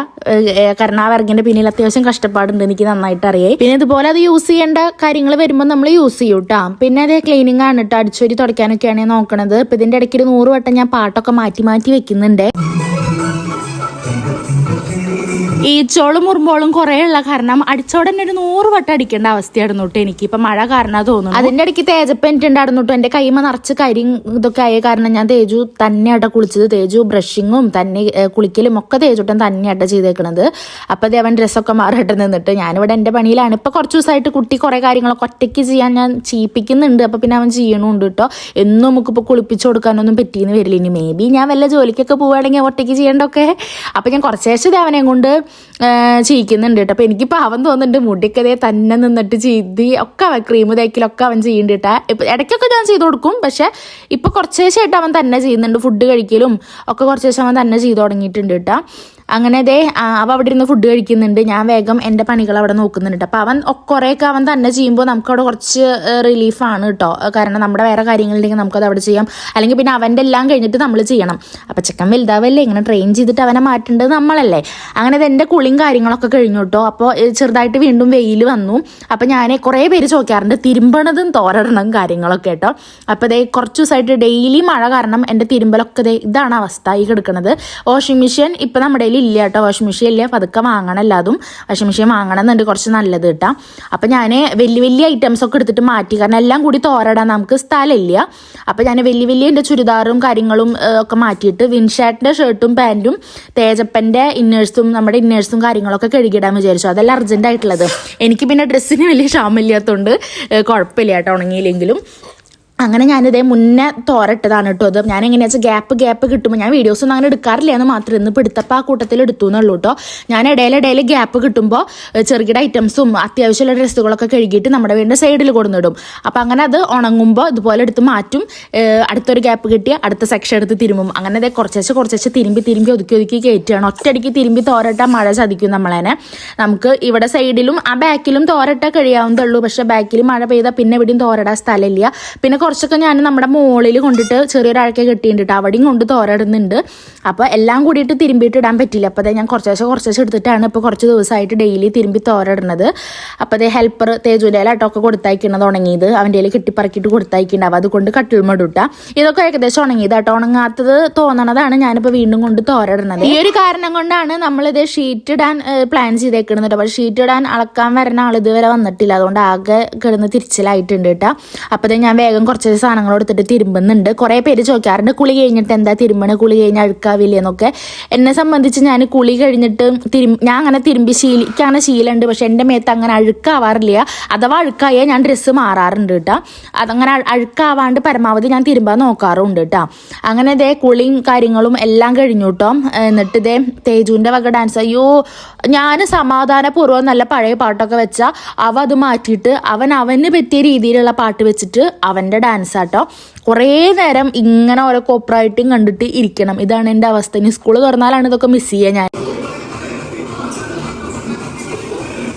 കാരണം ആ വിറകിൻ്റെ പിന്നിൽ അത്യാവശ്യം കഷ്ടപ്പാടുണ്ട്, എനിക്ക് നന്നായിട്ട് അറിയാം. പിന്നെ ഇതുപോലെ അത് യൂസ് ചെയ്യേണ്ട കാര്യങ്ങൾ വരുമ്പോൾ നമ്മൾ യൂസ് ചെയ്യും കേട്ടോ. പിന്നെ അത് ക്ലീനിങ് ആണ് കേട്ടോ, അടിച്ചൊരി തുടയ്ക്കാനൊക്കെയാണ് നോക്കണത്. ഇപ്പം ഇതിൻ്റെ ഇടയ്ക്ക് ഒരു 100 വട്ടം ഞാൻ പാട്ടൊക്കെ മാറ്റി വെക്കുന്നുണ്ട്. ഈച്ചോളും മുറുമ്പോളും കുറേ ഉള്ള കാരണം അടിച്ചോടെ ഒരു 100 വട്ടം അടിക്കേണ്ട അവസ്ഥയായിരുന്നു കേട്ടോ എനിക്ക്. ഇപ്പം മഴ കാരണം തോന്നുന്നു. അതിൻ്റെ ഇടയ്ക്ക് തേജപ്പം എനിക്കുണ്ടായിരുന്നു കേട്ടോ. എൻ്റെ കൈമ നിറച്ച് കരിയും ഇതൊക്കെ ആയ കാരണം ഞാൻ തേജു തന്നെയാട്ടോ കുളിച്ചത്. തേജു ബ്രഷിങ്ങും തന്നെ കുളിക്കലും ഒക്കെ തേജുട്ടൻ തന്നെയാട്ടോ ചെയ്തേക്കണത്. അപ്പം അത് അവൻ ഡ്രസ്സൊക്കെ മാറിയിട്ട് നിന്നിട്ട് ഞാനിവിടെ എൻ്റെ പണിയിലാണ്. ഇപ്പം കുറച്ച് ദിവസമായിട്ട് കുട്ടി കുറേ കാര്യങ്ങളൊക്കെ ഒറ്റയ്ക്ക് ചെയ്യാൻ ഞാൻ ചെയ്യിപ്പിക്കുന്നുണ്ട്. അപ്പം പിന്നെ അവൻ ചെയ്യണമുണ്ട് കേട്ടോ. എന്നും നമുക്കിപ്പോൾ കുളിപ്പിച്ച് കൊടുക്കാനൊന്നും പറ്റിയെന്ന് വരില്ല. ഇനി മേ ബി ഞാൻ വല്ല ജോലിക്കൊക്കെ പോവുകയാണെങ്കിൽ ഒറ്റയ്ക്ക് ചെയ്യേണ്ടതൊക്കെ. അപ്പം ഞാൻ കുറച്ച് ശേഷം അവനെ കൊണ്ട് ചെയ്യിക്കുന്നുണ്ട് കേട്ടോ. അപ്പോൾ എനിക്കിപ്പോൾ അവൻ തോന്നുന്നുണ്ട് മുടിക്കതേ തന്നെ നിന്നിട്ട് ചെയ്തി ഒക്കെ അവൻ ക്രീം തേക്കലൊക്കെ അവൻ ചെയ്യുന്നുണ്ട് കേട്ടോ. ഇപ്പം ഇടയ്ക്കൊക്കെ ഞാൻ ചെയ്ത് കൊടുക്കും, പക്ഷേ ഇപ്പോൾ കുറച്ച് ശേഷമായിട്ട് അവൻ തന്നെ ചെയ്യുന്നുണ്ട്. ഫുഡ് കഴിക്കലും ഒക്കെ കുറച്ച് ശേഷം അവൻ തന്നെ ചെയ്ത് തുടങ്ങിയിട്ടുണ്ട് കേട്ടോ. അങ്ങനെ അവ അവിടെ ഇരുന്ന് ഫുഡ് കഴിക്കുന്നുണ്ട്, ഞാൻ വേഗം എൻ്റെ പണികൾ അവിടെ നോക്കുന്നുണ്ട്. അപ്പോൾ അവൻ കുറേയൊക്കെ അവൻ തന്നെ ചെയ്യുമ്പോൾ നമുക്കവിടെ കുറച്ച് റിലീഫാണ് കേട്ടോ. കാരണം നമ്മുടെ വേറെ കാര്യങ്ങളുണ്ടെങ്കിൽ നമുക്കത് അവിടെ ചെയ്യാം, അല്ലെങ്കിൽ പിന്നെ അവൻ്റെ എല്ലാം കഴിഞ്ഞിട്ട് നമ്മൾ ചെയ്യണം. അപ്പോൾ ചെക്കൻ വലുതാവല്ലേ, ഇങ്ങനെ ട്രെയിൻ ചെയ്തിട്ട് അവനെ മാറ്റേണ്ടത് നമ്മളല്ലേ. അങ്ങനെ എൻ്റെ കുളിയും കാര്യങ്ങളൊക്കെ കഴിഞ്ഞു കേട്ടോ. അപ്പോൾ ചെറുതായിട്ട് വീണ്ടും വെയിൽ വന്നു. അപ്പോൾ ഞാൻ കുറേ പേര് ചോദിക്കാറുണ്ട് തിരുമ്പണതും തോരടണം കാര്യങ്ങളൊക്കെ കേട്ടോ. അപ്പോൾ കുറച്ച് ദിവസമായിട്ട് ഡെയിലി മഴ കാരണം എൻ്റെ തിരുമ്പലൊക്കെ ഇതാണ് അവസ്ഥ ഈ കിടക്കുന്നത്. വാഷിംഗ് മെഷീൻ ഇപ്പം നമ്മുടെ ഇല്ല കേട്ടോ. വാഷിംഗ് മെഷീൻ ഇല്ല, പതുക്കെ വാങ്ങണം. എല്ലാതും വാഷിംഗ് മെഷീൻ വാങ്ങണം എന്നുണ്ട്, കുറച്ച് നല്ലത് കേട്ടോ. അപ്പം ഞാൻ വലിയ ഐറ്റംസ് ഒക്കെ എടുത്തിട്ട് മാറ്റി, കാരണം എല്ലാം കൂടി തോരടാൻ നമുക്ക് സ്ഥലമില്ല. അപ്പം ഞാൻ വലിയ എൻ്റെ ചുരിദാറും കാര്യങ്ങളും ഒക്കെ മാറ്റിയിട്ട് വിൻഷാട്ടിൻ്റെ ഷർട്ടും പാൻറ്റും തേജപ്പൻ്റെ ഇന്നേഴ്സും നമ്മുടെ ഇന്നേഴ്സും കാര്യങ്ങളൊക്കെ കഴുകിയിടാൻ വിചാരിച്ചു. അതെല്ലാം അർജൻറ്റായിട്ടുള്ളത്. എനിക്ക് പിന്നെ ഡ്രസ്സിന് വലിയ ക്ഷാമില്ലാത്തതുകൊണ്ട് കുഴപ്പമില്ല കേട്ടോ, ഉണങ്ങിയില്ലെങ്കിലും. അങ്ങനെ ഞാനിതേ മുന്നേ തോരട്ടതാണ് കേട്ടോ. അത് ഞാൻ എങ്ങനെയാ വെച്ചാൽ ഗ്യാപ്പ് കിട്ടുമ്പോൾ ഞാൻ വീഡിയോസൊന്നും അങ്ങനെ എടുക്കാറില്ല എന്ന് മാത്രം ഇന്ന് എടുത്തപ്പോൾ ആ കൂട്ടത്തിൽ എടുത്തു എന്നുള്ളൂ കേട്ടോ. ഞാൻ ഇടയിൽ ഗ്യാപ്പ് കിട്ടുമ്പോൾ ചെറുകിട ഐറ്റംസും അത്യാവശ്യമുള്ള ഡ്രസ്സുകളൊക്കെ കഴുകിയിട്ട് നമ്മുടെ വീടിൻ്റെ സൈഡിൽ കൊടുന്നിടും. അപ്പം അങ്ങനെ അത് ഉണങ്ങുമ്പോൾ ഇതുപോലെ എടുത്ത് മാറ്റും. അടുത്തൊരു ഗ്യാപ്പ് കിട്ടിയ അടുത്ത സെക്ഷൻ എടുത്ത് തിരുമ്പും. അങ്ങനെ അതേ കുറച്ച് തിരുമ്പി ഒതുക്കി കയറ്റുകയാണ്. ഒറ്റയടിക്ക് തിരുമ്പി തോരട്ടാൻ മഴ ചതിക്കും നമ്മളതിനെ. നമുക്ക് ഇവിടെ സൈഡിലും ആ ബാക്കിലും തോരട്ട കഴിയാവുന്നതുള്ളൂ. പക്ഷേ ബാക്കിൽ മഴ പെയ്താൽ പിന്നെ എവിടെയും തോരടാൻ സ്ഥലമില്ല. പിന്നെ കുറച്ചൊക്കെ ഞാൻ നമ്മുടെ മുകളിൽ കൊണ്ടിട്ട് ചെറിയൊരു അഴക്ക കെട്ടിയിട്ടുണ്ട്, അവിടെയും കൊണ്ട് തോരടുന്നുണ്ട്. അപ്പോൾ എല്ലാം കൂടിയിട്ട് തിരുമ്പിയിട്ട് ഇടാൻ പറ്റില്ല. അപ്പോൾ ഞാൻ കുറച്ച് എടുത്തിട്ടാണ് ഇപ്പോൾ കുറച്ച് ദിവസമായിട്ട് ഡെയിലി തിരുമ്പി തോരടുന്നത്. അപ്പോൾ അതേ ഹെൽപ്പർ തേജുവിൻ്റെ ആട്ടൊക്കെ കൊടുത്തയക്കുന്നത് ഉണങ്ങിയത് അവൻ്റെ കയ്യിൽ കെട്ടിപ്പറക്കിയിട്ട് കൊടുത്തയക്കുന്നുണ്ടാവും. അതുകൊണ്ട് കട്ടിൽമടുട്ട ഇതൊക്കെ ഏകദേശം ഉണങ്ങിയത് കേട്ടോ. ഉണങ്ങാത്തത് തോന്നണതാണ് ഞാനിപ്പോൾ വീണ്ടും കൊണ്ട് തോരടുന്നത്. ഈ ഒരു കാരണം കൊണ്ടാണ് നമ്മളിത് ഷീറ്റ് ഇടാൻ പ്ലാൻ ചെയ്തേക്കുന്നത് കേട്ടോ. പക്ഷേ ഷീറ്റ് ഇടാൻ അളക്കാൻ വരുന്ന ആൾ ഇതുവരെ വന്നിട്ടില്ല. അതുകൊണ്ട് ആകെ കിടന്ന് തിരിച്ചിലായിട്ടുണ്ട് കേട്ടോ. അപ്പോൾ ഞാൻ വേഗം കുറച്ച് സാധനങ്ങൾ എടുത്തിട്ട് തിരുമ്പുന്നുണ്ട്. കുറേ പേര് ചോദിക്കാറുണ്ട് കുളി കഴിഞ്ഞിട്ട് എന്താ തിരുമ്പണ, കുളി കഴിഞ്ഞ് അഴുക്കാവില്ലേ എന്നൊക്കെ. എന്നെ സംബന്ധിച്ച് ഞാൻ കുളി കഴിഞ്ഞിട്ട് ഞാൻ അങ്ങനെ തിരുമ്പി അങ്ങനെ ശീലമുണ്ട്. പക്ഷെ എൻ്റെ മേത്ത് അങ്ങനെ അഴുക്കാവാറില്ല. അഥവാ അഴുക്കായാൽ ഞാൻ ഡ്രസ്സ് മാറാറുണ്ട് കേട്ടോ. അതങ്ങനെ അഴുക്കാവാണ്ട് പരമാവധി ഞാൻ തിരുമ്പാൻ നോക്കാറുണ്ട് കേട്ടോ. അങ്ങനെ ഇതേ കുളിയും കാര്യങ്ങളും എല്ലാം കഴിഞ്ഞു കേട്ടോ. എന്നിട്ട് ഇതേ തേജുവിൻ്റെ വക ഡാൻസ്. അയ്യോ, ഞാൻ സമാധാനപൂർവ്വം നല്ല പഴയ പാട്ടൊക്കെ വെച്ചാൽ അത് മാറ്റിയിട്ട് അവന് പറ്റിയ രീതിയിലുള്ള പാട്ട് വെച്ചിട്ട് അവൻ്റെ ഡാൻസ് ആട്ടോ. കുറേ നേരം ഇങ്ങനെ ഓരോ കോപ്പറായിട്ടും കണ്ടിട്ട് ഇരിക്കണം. ഇതാണ് എൻ്റെ അവസ്ഥ. ഇനി സ്കൂൾ തുറന്നാലാണ് ഇതൊക്കെ മിസ് ചെയ്യുക ഞാൻ.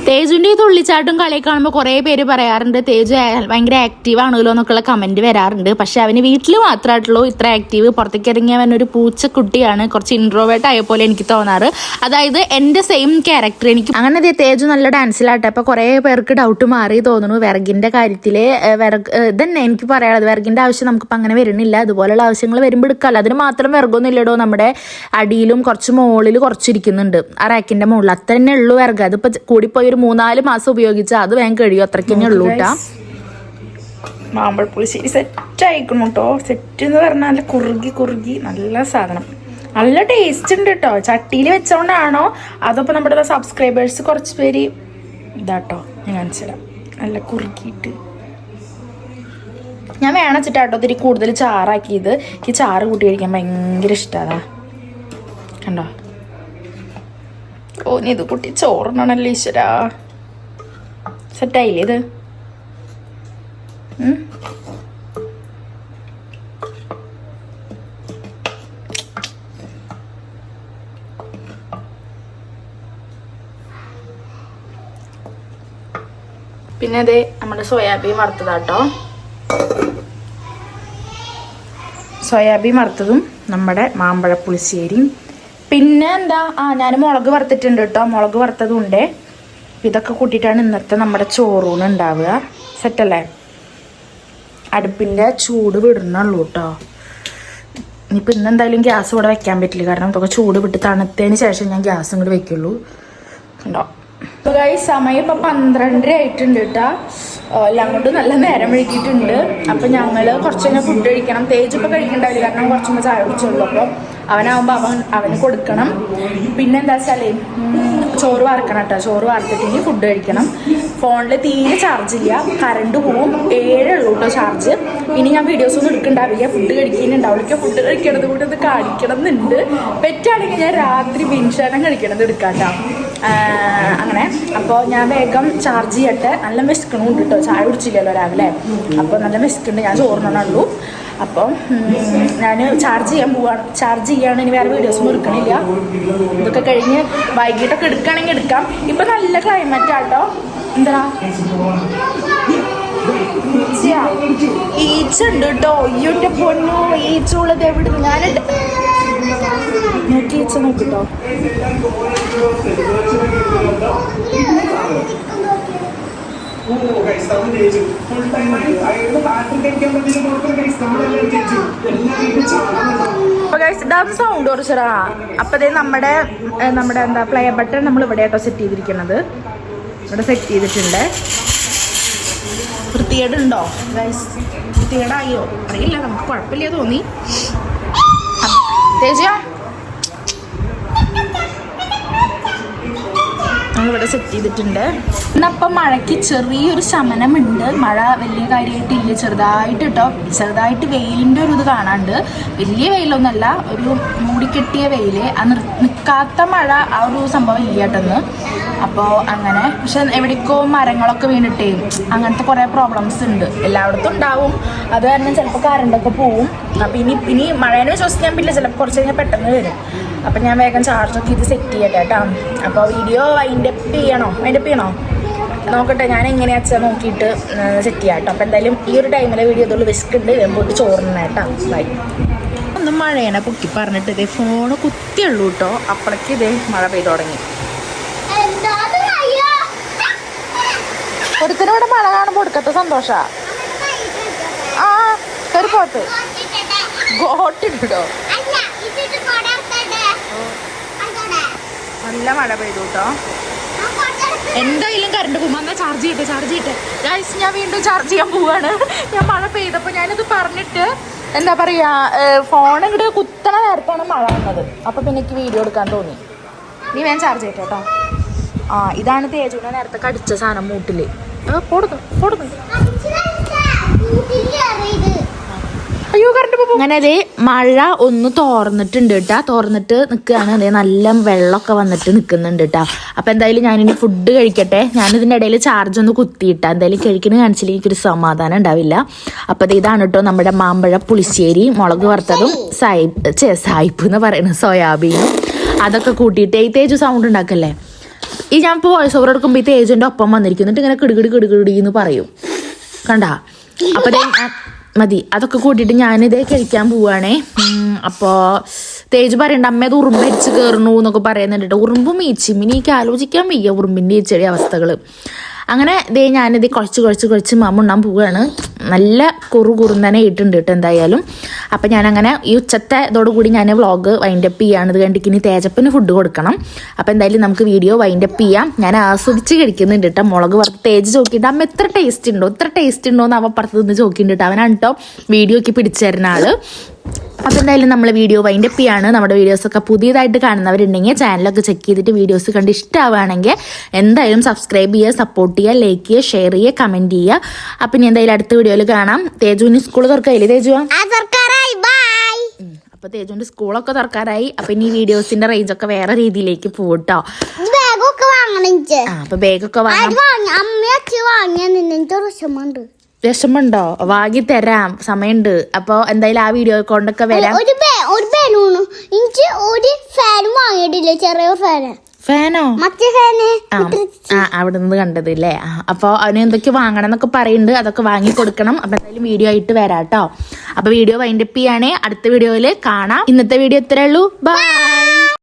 തേജുവിൻ്റെ ഈ തുള്ളിച്ചാട്ടും കളിയൊക്കെ കാണുമ്പോൾ കുറേ പേര് പറയാറുണ്ട് തേജു ഭയങ്കര ആക്റ്റീവ് ആണല്ലോ എന്നൊക്കെയുള്ള കമൻറ്റ് വരാറുണ്ട്. പക്ഷെ അവന് വീട്ടിൽ മാത്രമായിട്ടുള്ളൂ ഇത്ര ആക്റ്റീവ്. പുറത്തേക്ക് ഇറങ്ങി അവനൊരു പൂച്ചക്കുട്ടിയാണ്. കുറച്ച് ഇൻട്രോവേർട്ട് ആയ പോലെ എനിക്ക് തോന്നാറ്. അതായത് എൻ്റെ സെയിം ക്യാരക്ടർ എനിക്ക്. അങ്ങനെ തേജു നല്ല ഡാൻസിലാട്ടെ. അപ്പോൾ കുറേ പേർക്ക് ഡൗട്ട് മാറി തോന്നുന്നു വിറകിൻ്റെ കാര്യത്തിൽ. ഇതന്നെ എനിക്ക് പറയാനുള്ളത്. വിറകിൻ്റെ ആവശ്യം നമുക്കിപ്പോൾ അങ്ങനെ വരുന്നില്ല. അതുപോലെയുള്ള ആവശ്യങ്ങൾ വരുമ്പോൾ എടുക്കാമല്ലോ. അതിന് മാത്രം വിറകൊന്നും ഇല്ലടോ. നമ്മുടെ അടിയിലും കുറച്ച് മുകളിൽ കുറച്ചിരിക്കുന്നുണ്ട് ആ റാക്കിൻ്റെ മുകളിൽ. അത്ര തന്നെ ഉള്ളൂ വിറക്. അതിപ്പോൾ കൂടിപ്പോയി 3-4 മാസം ഉപയോഗിച്ചാൽ അത് വേഗം കഴിയും. അത്രയ്ക്ക് തന്നെ ഉള്ളൂ കേട്ടാ. മാമ്പഴപ്പുളിശ്ശേരി സെറ്റ് ആയിക്കണം കേട്ടോ. സെറ്റ് എന്ന് പറഞ്ഞാൽ നല്ല കുറുകി നല്ല സാധനം. നല്ല ടേസ്റ്റ് ഉണ്ട് കേട്ടോ. ചട്ടിയിൽ വെച്ചോണ്ടാണോ അതപ്പോൾ നമ്മുടെ സബ്സ്ക്രൈബേഴ്സ് കുറച്ച് പേര് ഇതാട്ടോ ഞാൻ കാണിച്ചു തരാം. നല്ല കുറുക്കിയിട്ട് ഞാൻ വേണച്ചിട്ടാട്ടോ ഇത്തിരി കൂടുതൽ ചാറാക്കിയത്. എനിക്ക് ചാറ് കൂട്ടി കഴിക്കാൻ ഭയങ്കര ഇഷ്ടമാണ്. കണ്ടോ? ഓ, നീ ഇത് കുട്ടി ചോറിനാണല്ലോ ഈശ്വര. സെറ്റായില്ലേ ഇത്? പിന്നെ അതെ നമ്മുടെ സോയാബീൻ വറുത്തതാട്ടോ. സോയാബീൻ വറുത്തതും നമ്മുടെ മാമ്പഴപ്പുളിശ്ശേരിയും. പിന്നെ എന്താ, ഞാൻ മുളക് വറുത്തിട്ടുണ്ട് കേട്ടോ. മുളക് വറുത്തതും ഉണ്ട്. ഇതൊക്കെ കൂട്ടിയിട്ടാണ് ഇന്നത്തെ നമ്മുടെ ചോറൂണ് ഉണ്ടാവുക. സെറ്റല്ലേ? അടുപ്പിൻ്റെ ചൂട് വിടണുള്ളൂ കേട്ടോ. ഇനിയിപ്പോൾ ഇന്നെന്തായാലും ഗ്യാസ് ഇവിടെ വെക്കാൻ പറ്റില്ല. കാരണം ഇതൊക്കെ ചൂട് വിട്ട് തണുത്തതിന് ശേഷം ഞാൻ ഗ്യാസ് ഇങ്ങോട്ട് വെക്കുള്ളൂ. ഉണ്ടോ? അപ്പോൾ സമയം ഇപ്പോൾ 12:30 ആയിട്ടുണ്ട് കേട്ടോ. എല്ലാം കൊണ്ട് നല്ല നേരം വൈകിയിട്ടുണ്ട്. അപ്പം ഞങ്ങൾ കുറച്ച് കഴിഞ്ഞാൽ ഫുഡ് കഴിക്കണം. തേജ് ഇപ്പോൾ കഴിക്കണ്ടാവില്ല, കാരണം കുറച്ചുമ്പോൾ ചായ കുടിച്ചുള്ളൂ. അപ്പോൾ അവനാകുമ്പോൾ അവന് കൊടുക്കണം. പിന്നെ എന്താ വെച്ചാൽ ചോറ് വറക്കണം കേട്ടോ. ചോറ് വറുത്തിട്ടെങ്കിൽ ഫുഡ് കഴിക്കണം. ഫോണിൽ തീരെ ചാർജില്ല, കറണ്ട് പോവും. 7 ഉള്ളൂ കേട്ടോ ചാർജ്. ഇനി ഞാൻ വീഡിയോസൊന്നും എടുക്കണ്ടാവില്ല. ഫുഡ് കഴിക്കുന്നുണ്ടാവില്ല. ഫുഡ് കഴിക്കണത് കൂടെ ഇത് കാണിക്കണം എന്നുണ്ട്. പെറ്റാണെങ്കിൽ ഞാൻ രാത്രി ബിൻഷാനം കഴിക്കണത് എടുക്കാം കേട്ടോ. അങ്ങനെ അപ്പോൾ ഞാൻ വേഗം ചാർജ് ചെയ്യട്ടെ. നല്ല വിശക്കണുണ്ട് കേട്ടോ. ചായ കുടിച്ചില്ലല്ലോ രാവിലെ. അപ്പോൾ നല്ല വിശക്കുന്നുണ്ട്. ഞാൻ ചോറിനുള്ളൂ. അപ്പം ഞാൻ ചാർജ് ചെയ്യാൻ പോവാണ്. ചാർജ് ചെയ്യാണ്. ഇനി വേറെ വീഡിയോസൊന്നും എടുക്കണില്ല. ഇതൊക്കെ കഴിഞ്ഞ് വൈകിട്ടൊക്കെ എടുക്കുകയാണെങ്കിൽ എടുക്കാം. ഇപ്പം നല്ല ക്ലൈമറ്റ് ആട്ടോ. എന്താ ഈച്ച ഉണ്ട് കേട്ടോ. അയ്യോൻ്റെ പൊന്നോ, ഈച്ച ഉള്ളത് എവിടെ? ഞാനിട്ട് നോക്കി ഈച്ച നോക്കിട്ടോ. സൗണ്ട് കുറച്ചടാ. അപ്പതേ നമ്മുടെ എന്താ പ്ലേ ബട്ടൺ നമ്മൾ ഇവിടെ ആട്ടോ സെറ്റ് ചെയ്തിരിക്കുന്നത്. ഇവിടെ സെറ്റ് ചെയ്തിട്ടുണ്ട്. വൃത്തികേടുണ്ടോ ഗൈസ്? വൃത്തികേടായോ അറിയില്ല, നമുക്ക് കുഴപ്പമില്ല തോന്നി. തേജ നമ്മളിവിടെ സെറ്റ് ചെയ്തിട്ടുണ്ട്. ഇന്നപ്പം മഴയ്ക്ക് ചെറിയൊരു ശമനമുണ്ട്. മഴ വലിയ കാര്യമായിട്ടില്ല, ചെറുതായിട്ട് കേട്ടോ, ചെറുതായിട്ട് വെയിലിൻ്റെ ഒരു ഇത് കാണാണ്ട്. വലിയ വെയിലൊന്നുമല്ല, ഒരു മൂടിക്കെട്ടിയ വെയിൽ. ആ നിൽക്കാത്ത മഴ ആ ഒരു സംഭവം ഇല്ല കേട്ടെന്ന്. അപ്പോൾ അങ്ങനെ, പക്ഷെ എവിടേക്കോ മരങ്ങളൊക്കെ വീണിട്ടേ അങ്ങനത്തെ കുറേ പ്രോബ്ലംസ് ഉണ്ട്. എല്ലായിടത്തും ഉണ്ടാവും. അത് കാരണം ചിലപ്പോൾ കറണ്ടൊക്കെ പോവും. അപ്പോൾ ഇനി മഴേനെ വിശ്വസിക്കാൻ പറ്റില്ല, ചിലപ്പോൾ കുറച്ച് കഴിഞ്ഞാൽ പെട്ടെന്ന് വരും. അപ്പം ഞാൻ വേഗം ചാർജൊക്കെ ഇത് സെറ്റ് ചെയ്യട്ടെ കേട്ടോ. അപ്പോൾ വീഡിയോ വൈൻഡപ്പ് ചെയ്യണോ നോക്കട്ടെ, ഞാൻ എങ്ങനെയാച്ചാൽ നോക്കിയിട്ട് സെറ്റ് ചെയ്യാം കേട്ടോ. അപ്പോൾ എന്തായാലും ഈ ഒരു ടൈമിലെ വീഡിയോ ഇതുള്ളൂ വിസ്ക്കുണ്ട്, പോയിട്ട് ചോറിന് കേട്ടോ. ബൈ. ഒന്ന് മഴേനെ പൊക്കി പറഞ്ഞിട്ട് ഇതേ ഫോണ് കുത്തിയുള്ളൂ കേട്ടോ. അപ്പോഴേക്ക് ഇതേ മഴ പെയ്തു തുടങ്ങി. ഒരുത്തിനോടെ മഴ കാണുമ്പോൾ കൊടുക്കത്തെ സന്തോഷ. ആ കയറി പോത്ത് ഗോട്ടിട്ടോ. നല്ല മഴ പെയ്തു കേട്ടോ. എന്തായാലും കറണ്ട് പോകുമ്പോൾ എന്നാൽ ചാർജ് ചെയ്യട്ടെ ഗൈസ്. ഞാൻ വീണ്ടും ചാർജ് ചെയ്യാൻ പോവാണ്. ഞാൻ മഴ പെയ്തപ്പോൾ ഞാനിത് പറഞ്ഞിട്ട് എന്താ പറയുക, ഫോൺ ഇങ്ങോട്ട് കുത്തണ നേരത്താണ് മഴ വന്നത്. അപ്പോൾ പിന്നെ എനിക്ക് വീഡിയോ എടുക്കാൻ തോന്നി. നീ വേഗം ചാർജ് ചെയ്യട്ടെ കേട്ടോ. ആ ഇതാണ് തേജുവിനെ നേരത്തെ കടിച്ച സാധനം മൂട്ടിൽ. അയ്യോ കറണ്ട് പോകും. അങ്ങനെ അതേ മഴ ഒന്ന് തോർന്നിട്ടുണ്ട് കേട്ടാ. തോർന്നിട്ട് നിൽക്കുകയാണ്. അതേ നല്ല വെള്ളമൊക്കെ വന്നിട്ട് നിൽക്കുന്നുണ്ട് കേട്ടോ. അപ്പം എന്തായാലും ഞാനിനി ഫുഡ് കഴിക്കട്ടെ. ഞാനിതിൻ്റെ ഇടയിൽ ചാർജ് ഒന്ന് കുത്തിയിട്ടാ. എന്തായാലും കഴിക്കണ കാണിച്ചില്ലെങ്കിൽ എനിക്കൊരു സമാധാനം ഉണ്ടാവില്ല. അപ്പം ഇതാണ് കേട്ടോ നമ്മുടെ മാമ്പഴ പുളിശ്ശേരി, മുളക് വറുത്തതും സായിപ്പ് എന്ന് പറയുന്നത് സോയാബീനും അതൊക്കെ കൂട്ടിയിട്ട്. ഈ തേജു സൗണ്ട് ഉണ്ടാക്കല്ലേ. ഈ ഞാൻ ഇപ്പോൾ വോയിസ് ഓവർ എടുക്കുമ്പോൾ ഈ തേജുൻ്റെ ഒപ്പം വന്നിരിക്കും. എന്നിട്ട് ഇങ്ങനെ കിടുകിടി എന്ന് പറയും കണ്ടാ. അപ്പോൾ മതി, അതൊക്കെ കൂട്ടിയിട്ട് ഞാനിതേ കഴിക്കാൻ പോവുകയാണേ. അപ്പോൾ തേജ് പറയണ്ട അമ്മ അത് ഉറുമ്പരിച്ച് കയറണു എന്നൊക്കെ പറയുന്നുണ്ട്. ഉറുമ്പും ഈച്ചും ഇനി എനിക്ക് ആലോചിക്കാൻ വയ്യ ഉറുമ്പിൻ്റെ ഈച്ചയുടെ അവസ്ഥകൾ. അങ്ങനെ ഞാനിത് കുഴച്ച് ഉണ്ണാൻ പോവുകയാണ്. നല്ല കുറുന്നനെ ഇട്ടുണ്ട് കേട്ടോ എന്തായാലും. അപ്പം ഞാനങ്ങനെ ഈ ഉച്ചത്തെ ഇതോടുകൂടി ഞാൻ വ്ളോഗ് വൈൻഡപ്പ് ചെയ്യാണ്. ഇത് കണ്ടിട്ട് ഇനി തേജപ്പന് ഫുഡ് കൊടുക്കണം. അപ്പം എന്തായാലും നമുക്ക് വീഡിയോ വൈൻഡപ്പ് ചെയ്യാം. ഞാൻ ആസ്വദിച്ച് കഴിക്കുന്നുണ്ട് കേട്ടോ. മുളക് വറുത്ത് തേജ് ചോക്കിയിട്ട് അമ്മ എത്ര ടേസ്റ്റ് ഉണ്ടോ എന്ന് അവൻ പുറത്ത് നിന്ന് ചോക്കിയിട്ട് കേട്ടോ. അവനാണ് കേട്ടോ വീഡിയോക്ക് പിടിച്ചു തരുന്ന ആള്. അപ്പോൾ എന്തായാലും നമ്മൾ വീഡിയോ വൈൻഡപ്പ് ചെയ്യാണ്. നമ്മുടെ വീഡിയോസൊക്കെ പുതിയതായിട്ട് കാണുന്നവരുണ്ടെങ്കിൽ ചാനലൊക്കെ ചെക്ക് ചെയ്തിട്ട് വീഡിയോസ് കണ്ട് ഇഷ്ടമാവുകയാണെങ്കിൽ എന്തായാലും സബ്സ്ക്രൈബ് ചെയ്യുക, സപ്പോർട്ട് ചെയ്യുക, ലൈക്ക് ചെയ്യുക, ഷെയർ ചെയ്യുക, കമൻറ്റ് ചെയ്യുക. അപ്പം ഇനി എന്തായാലും അടുത്ത വീഡിയോയിൽ കാണാം. തേജുവിന് സ്കൂൾ തുറക്കായില്ലേ തേജുവാ? അപ്പോൾ തേജുവിൻ്റെ സ്കൂളൊക്കെ തുറക്കാറായി. അപ്പം ഇനി വീഡിയോസിൻ്റെ റേഞ്ചൊക്കെ വേറെ രീതിയിലേക്ക് പോകും കേട്ടോ. അപ്പോൾ ബാഗൊക്കെ വിഷമുണ്ടോ? വാങ്ങി തരാം, സമയമുണ്ട്. അപ്പോൾ എന്തായാലും ആ വീഡിയോ കൊണ്ടൊക്കെ വരാം. ഫാനോ? അവിടെ നിന്ന് കണ്ടത് അല്ലേ? അപ്പോൾ അവന് എന്തൊക്കെ വാങ്ങണം എന്നൊക്കെ പറയുന്നുണ്ട്. അതൊക്കെ വാങ്ങി കൊടുക്കണം. അപ്പം എന്തായാലും വീഡിയോ ആയിട്ട് വരാം കേട്ടോ. അപ്പോൾ വീഡിയോ വൈൻഡപ്പ് ചെയ്യാനേ അടുത്ത വീഡിയോയിൽ കാണാം. ഇന്നത്തെ വീഡിയോ ഇത്രയേ ഉള്ളൂ. ബൈ.